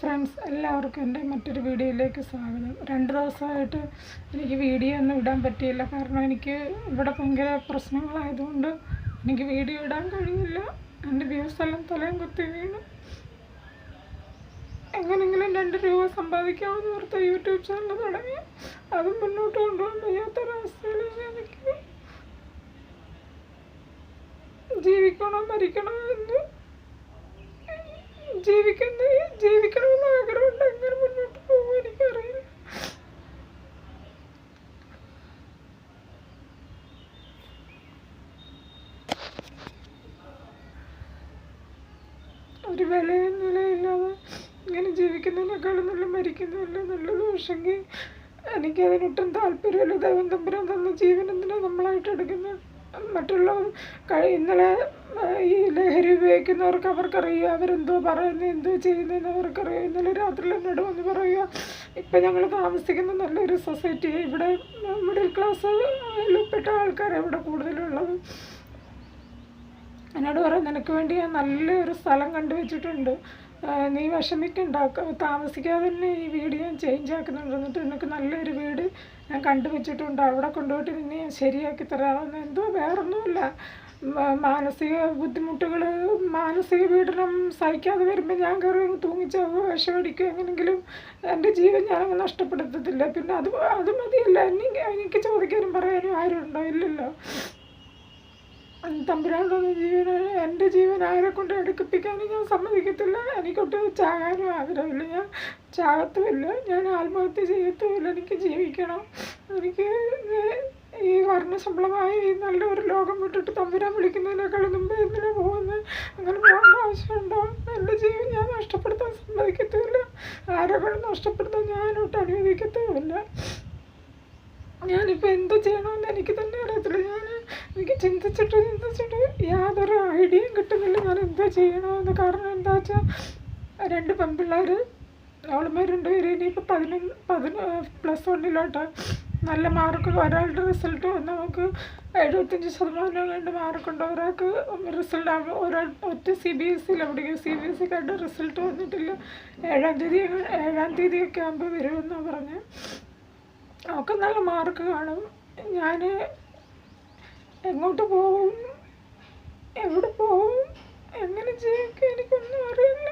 Friends, എല്ലാവർക്കും എൻ്റെ മറ്റൊരു വീഡിയോയിലേക്ക് സ്വാഗതം. 2 ദിവസമായിട്ട് എനിക്ക് വീഡിയോ ഒന്നും ഇടാൻ പറ്റിയില്ല. കാരണം എനിക്ക് ഇവിടെ ഭയങ്കര പ്രശ്നങ്ങളായതുകൊണ്ട് എനിക്ക് വീഡിയോ ഇടാൻ കഴിയില്ല. എൻ്റെ വ്യൂസ് എല്ലാം തലയും കുത്തി വീണു. എങ്ങനെങ്കിലും 2 രൂപ സമ്പാദിക്കാമെന്ന് ഓർത്ത് യൂട്യൂബ് ചാനൽ തുടങ്ങി. അതും മുന്നോട്ട് കൊണ്ടുപോകാൻ വയ്യാത്തൊരവസ്ഥയിലേക്ക് എനിക്ക് ജീവിക്കണോ മരിക്കണോ എന്ന് ജീവിക്കണമെന്ന് ആഗ്രഹമുണ്ട്. എങ്ങനെ മുന്നോട്ട് പോകും എനിക്കറിയില്ല. ഒരു വിലയും നിലയില്ലാതെ ഇങ്ങനെ ജീവിക്കുന്നതിനേക്കാളും നല്ല മരിക്കുന്നതല്ലേ നല്ലത്. പക്ഷെങ്കിൽ എനിക്കതിനൊട്ടും താല്പര്യമില്ല. ദൈവം തമ്പുരാൻ തന്ന ജീവൻ എന്തിനാ നമ്മളായിട്ട് എടുക്കുന്നത്? മറ്റുള്ളവർ ഇന്നലെ ഈ ലഹരി ഉപയോഗിക്കുന്നവർക്ക് അവർക്കറിയുക അവരെന്തോ പറയുന്നത് എന്തോ ചെയ്യുന്നതെന്ന് അവർക്കറിയാം. ഇന്നലെ രാത്രി എന്നോട് വന്ന് പറയുക, ഇപ്പം ഞങ്ങൾ താമസിക്കുന്ന നല്ലൊരു സൊസൈറ്റി, ഇവിടെ മിഡിൽ ക്ലാസ്സിൽപ്പെട്ട ആൾക്കാരാണ് ഇവിടെ കൂടുതലുള്ളത്. എന്നോട് പറയാം, നിനക്ക് വേണ്ടി ഞാൻ നല്ലൊരു സ്ഥലം കണ്ടുവച്ചിട്ടുണ്ട്, നീ വിഷമിക്കണ്ട, താമസിക്കാതെ തന്നെ ഈ വീട് ഞാൻ ചേഞ്ച് ആക്കുന്നുണ്ട്, എന്നിട്ട് നിനക്ക് നല്ലൊരു വീട് ഞാൻ കണ്ടുവച്ചിട്ടുണ്ട്, അവിടെ കൊണ്ടുപോയിട്ട് നിന്നെ ഞാൻ ശരിയാക്കി തരാമെന്ന്. എന്തോ വേറൊന്നുമില്ല, മാനസിക ബുദ്ധിമുട്ടുകൾ, മാനസിക പീഡനം സഹിക്കാതെ വരുമ്പോൾ ഞാൻ കയറി തൂങ്ങിച്ചാവോ വിഷമടിക്കുക, എങ്ങനെങ്കിലും എൻ്റെ ജീവൻ ഞാനങ്ങ് നഷ്ടപ്പെടുത്തത്തില്ല. പിന്നെ അത് മതിയല്ല, എനിക്ക് ചോദിക്കാനും പറയാനും ആരുണ്ടോ? ഇല്ലല്ലോ. തമ്പുരാൻ തന്ന ജീവനാണ്. എൻ്റെ ജീവൻ ആരെ കൊണ്ട് എടുക്കിപ്പിക്കാനും ഞാൻ സമ്മതിക്കത്തില്ല. എനിക്കൊട്ട് ചാകാനും ആഗ്രഹമില്ല, ഞാൻ ചാകത്തുമില്ല, ഞാൻ ആത്മഹത്യ ചെയ്യത്തുമില്ല. എനിക്ക് ജീവിക്കണം. എനിക്ക് ഈ വർണ്ണശമ്പളമായി നല്ലൊരു ലോകം വിട്ടിട്ട് തമ്പുരാൻ വിളിക്കുന്നതിനേക്കാളും മുമ്പ് എന്തിനാ പോകുന്നത്? അങ്ങനെ പോകേണ്ട ആവശ്യമുണ്ടോ? എൻ്റെ ജീവൻ ഞാൻ നഷ്ടപ്പെടുത്താൻ സമ്മതിക്കത്തുമില്ല, ആരെ കൊണ്ട് നഷ്ടപ്പെടുത്താൻ ഞാനൊട്ട് അനുവദിക്കത്തുമില്ല. ഞാനിപ്പോൾ എന്ത് ചെയ്യണമെന്ന് എനിക്ക് തന്നെ അറിയത്തില്ല. എനിക്ക് ചിന്തിച്ചിട്ട് യാതൊരു ഐഡിയയും കിട്ടുന്നില്ല ഞാൻ എന്താ ചെയ്യണമെന്ന്. കാരണം എന്താ വെച്ചാൽ 2 പെൺപിള്ളേർ, അവളുമാർ 2 പേര് ഇനിയിപ്പോൾ 11+1 നല്ല മാർക്ക്. ഒരാളുടെ റിസൾട്ട് വന്ന് നമുക്ക് 75% കണ്ട് മാർക്കുണ്ട്. ഒരാൾക്ക് റിസൾട്ട് ഒറ്റ CBSEയിലാണ് പഠിക്കുക. CBSEക്കാരുടെ റിസൾട്ട് വന്നിട്ടില്ല. 7-ാം തീയതിയൊക്കെ ആകുമ്പോൾ വരുമെന്നാണ് പറഞ്ഞത്. അവൾക്ക് നല്ല മാർക്ക് കാണും. ഞാൻ എങ്ങോട്ട് പോകും, എവിടെ പോകും, എങ്ങനെ ജീവിക്കും എനിക്കൊന്നും അറിയില്ല.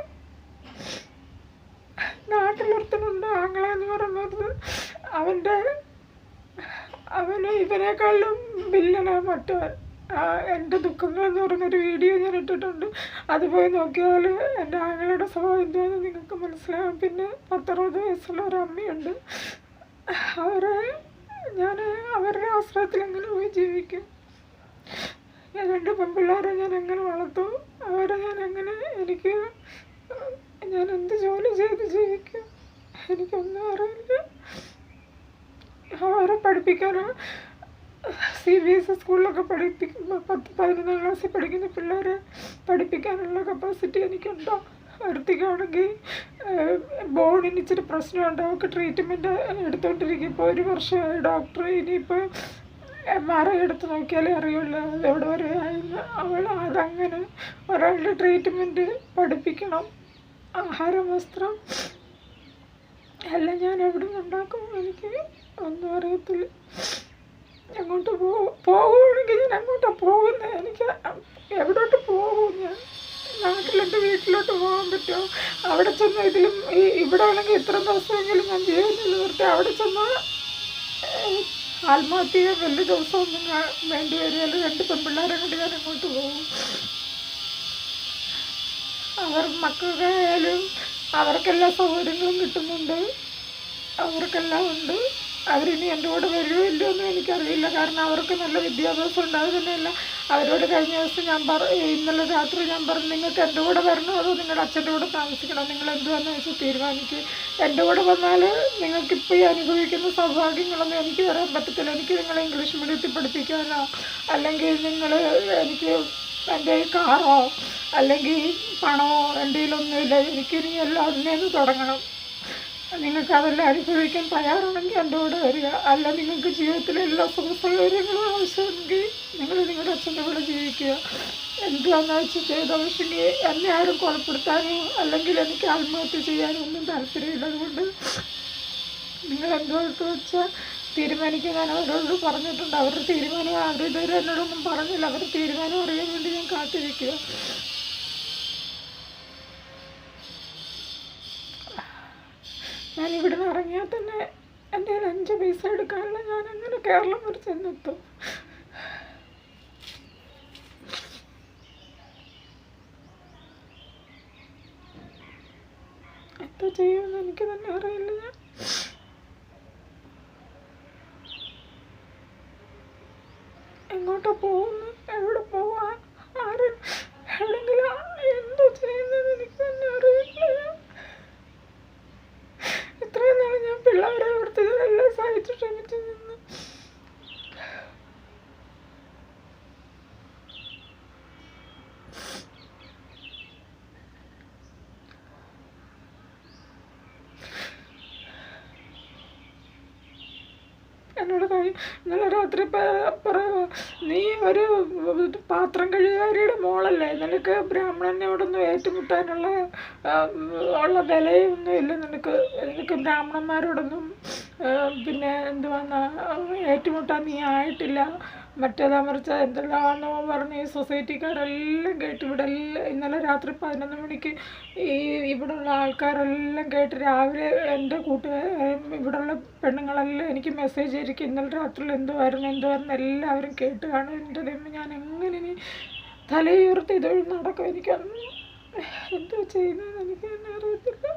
നാട്ടിലൊരുത്തനുണ്ട്, ആങ്ങളെന്ന് പറയുന്നത്. അവന് ഇവനേക്കാളും വില്ലനാണ് മറ്റവൻ. എൻ്റെ ദുഃഖങ്ങൾ എന്ന് പറയുന്നൊരു വീഡിയോ ഞാൻ ഇട്ടിട്ടുണ്ട്, അത് പോയി നോക്കിയാൽ എൻ്റെ ആങ്ങളുടെ സ്വഭാവം എന്താണെന്ന് നിങ്ങൾക്ക് മനസ്സിലാകും. പിന്നെ 10-60 വയസ്സുള്ള ഒരു അമ്മയുണ്ട്. ഞാൻ അവരുടെ ആശ്രയത്തിൽ എങ്ങനെ പോയി ജീവിക്കും? 2 പെൺപിള്ളേരെ ഞാൻ എങ്ങനെ വളർത്തും? അവരെ ഞാൻ എന്ത് ജോലി ചെയ്ത് ജീവിക്കും? എനിക്കൊന്നും അറിയില്ല. അവരെ പഠിപ്പിക്കാനോ CBSE സ്കൂളിലൊക്കെ 10-11 ക്ലാസ്സിൽ പഠിക്കുന്ന പിള്ളേരെ പഠിപ്പിക്കാനുള്ള കപ്പാസിറ്റി എനിക്കുണ്ടോ? അടുത്തേക്കാണെങ്കിൽ ബോണിന് ഇച്ചിരി പ്രശ്നമുണ്ട്, അവൾക്ക് ട്രീറ്റ്മെൻറ്റ് എടുത്തുകൊണ്ടിരിക്കും. ഇപ്പോൾ 1 വർഷമായി ഡോക്ടർ. ഇനിയിപ്പോൾ MRI എടുത്ത് നോക്കിയാലേ അറിയുള്ളൂ എവിടെ വരെ ആയെന്ന്. അതങ്ങനെ ഒരാളുടെ ട്രീറ്റ്മെൻറ്റ് പഠിപ്പിക്കണം. ആഹാരം, വസ്ത്രം എല്ലാം ഞാൻ എവിടെ നിന്നുണ്ടാക്കും? എനിക്ക് ഒന്നും അറിയത്തില്ല. എങ്ങോട്ട് പോകുകയാണെങ്കിൽ ഞാൻ എങ്ങോട്ടാണ് പോകുന്നത്? എനിക്ക് എവിടോട്ട് പോകും? ഞാൻ നാട്ടിലെൻ്റെ വീട്ടിലോട്ട് പോകാൻ പറ്റുമോ? അവിടെ ചെന്ന് ഇവിടെ ആണെങ്കിൽ ഇത്ര ദിവസമെങ്കിലും ഞാൻ ജീവൻ നിലനിർത്തി, അവിടെ ചെന്നാൽ ആത്മഹത്യ ചെയ്യാൻ വലിയ ദിവസമൊന്നും വേണ്ടി വരികയല്ല. 2 പെൺപിള്ളേരെ കൊണ്ട് ഞാൻ അങ്ങോട്ട് പോകും. മക്കൾക്കായാലും അവർക്കെല്ലാ സൗകര്യങ്ങളും കിട്ടുന്നുണ്ട്, അവർക്കെല്ലാം ഉണ്ട്. അവരിനി എൻ്റെ കൂടെ വരുമോ ഇല്ലയോ എന്നും എനിക്കറിയില്ല. കാരണം അവർക്ക് നല്ല വിദ്യാഭ്യാസം ഉണ്ടാകുക തന്നെയല്ല. അവരോട് കഴിഞ്ഞ ദിവസം ഇന്നലെ രാത്രി ഞാൻ പറഞ്ഞു, നിങ്ങൾക്ക് എൻ്റെ കൂടെ വരണോ അതോ നിങ്ങളുടെ അച്ഛൻ്റെ കൂടെ താമസിക്കണോ? നിങ്ങൾ എന്തുവാന്ന് വെച്ചാൽ തീരുമാനിക്കുക. എൻ്റെ കൂടെ വന്നാൽ നിങ്ങൾക്കിപ്പോൾ ഈ അനുഭവിക്കുന്ന സൗഭാഗ്യങ്ങളൊന്നും എനിക്ക് തരാൻ പറ്റത്തില്ല. എനിക്ക് നിങ്ങളെ ഇംഗ്ലീഷ് മീഡിയത്തിൽ പഠിപ്പിക്കാനോ, അല്ലെങ്കിൽ എനിക്ക് എൻ്റെ കാറോ അല്ലെങ്കിൽ പണമോ എൻ്റെ കയ്യിലൊന്നുമില്ല. എനിക്കിനി എല്ലാം അതിൽ നിന്ന് തുടങ്ങണം. നിങ്ങൾക്ക് അതെല്ലാം അനുഭവിക്കാൻ തയ്യാറാണെങ്കിൽ എൻ്റെ കൂടെ വരിക. അല്ല, നിങ്ങൾക്ക് ജീവിതത്തിലെ എല്ലാ സുഖ സൗകര്യങ്ങളും ആവശ്യമെങ്കിൽ നിങ്ങൾ നിങ്ങളുടെ അച്ഛൻ്റെ കൂടെ ജീവിക്കുക. എന്താണെന്ന് വെച്ചാൽ ചെയ്തോ. പക്ഷെങ്കിൽ എന്നെ ആരും കൊലപ്പെടുത്താനോ അല്ലെങ്കിൽ എനിക്ക് ആത്മഹത്യ ചെയ്യാനോ ഒന്നും താല്പര്യമില്ല. അതുകൊണ്ട് നിങ്ങൾ എന്തോട്ട് വെച്ചാൽ തീരുമാനിക്കാൻ ഞാൻ അവരോട് പറഞ്ഞിട്ടുണ്ട്. അവരുടെ തീരുമാനം അവരിതുവരെ എന്നോടൊന്നും പറഞ്ഞില്ല. അവരുടെ തീരുമാനം അറിയാൻ വേണ്ടി ഞാൻ കാത്തിരിക്കുക. ഞാൻ ഇവിടെ നിന്ന് ഇറങ്ങിയാൽ തന്നെ എൻ്റെ കയ്യിൽ 5 പൈസ എടുക്കാനുള്ള ഞാൻ അങ്ങനെ കേരളം വരെ ചെന്നെത്തും. എന്താ ചെയ്യുമെന്ന് എനിക്ക് തന്നെ അറിയില്ല. ഞാൻ എങ്ങോട്ടാ പോകുന്നു, എവിടെ പോവാൻ, ആര് എവിടെങ്കിലും എന്തോ ചെയ്യുന്നത് എനിക്ക് തന്നെ അറിയില്ല. ഇത്രയും നാൾ ഞാൻ പിള്ളേരെ കൊടുത്ത് എല്ലാം സഹിച്ച് ക്ഷമിച്ച് നിന്ന് എന്നോട് ഇന്നലെ രാത്രി പറയുക, നീ ഒരു പാത്രം കഴുകാരിയുടെ മോളല്ലേ, നിനക്ക് ബ്രാഹ്മണനോടൊന്നും ഏറ്റുമുട്ടാനുള്ള ഉള്ള വിലയൊന്നും ഇല്ല, നിനക്ക് ബ്രാഹ്മണന്മാരോടൊന്നും പിന്നെ എന്തുവാന്ന് ഏറ്റുമുട്ടാൻ നീ ആയിട്ടില്ല, മറ്റേതാ മറിച്ച എന്തെല്ലാമെന്നോ പറഞ്ഞ് ഈ സൊസൈറ്റിക്കാരെല്ലാം കേട്ട് ഇവിടെ എല്ലാം ഇന്നലെ രാത്രി 11 മണിക്ക് ഇവിടെയുള്ള ആൾക്കാരെല്ലാം കേട്ട് രാവിലെ എൻ്റെ ഇവിടെയുള്ള പെണ്ണുങ്ങളെല്ലാം എനിക്ക് മെസ്സേജ് ആയിരിക്കും ഇന്നലെ രാത്രിയിൽ എന്തുവായിരുന്നു എല്ലാവരും കേട്ട് കാണും. എൻ്റെ ദൈവം, ഞാൻ എങ്ങനെ ഇനി തലയുയർത്തി ഇതൊഴി നടക്കും. എനിക്കൊന്നും എന്തോ ചെയ്യുന്നതെന്ന് എനിക്ക് തന്നെ അറിയത്തില്ല.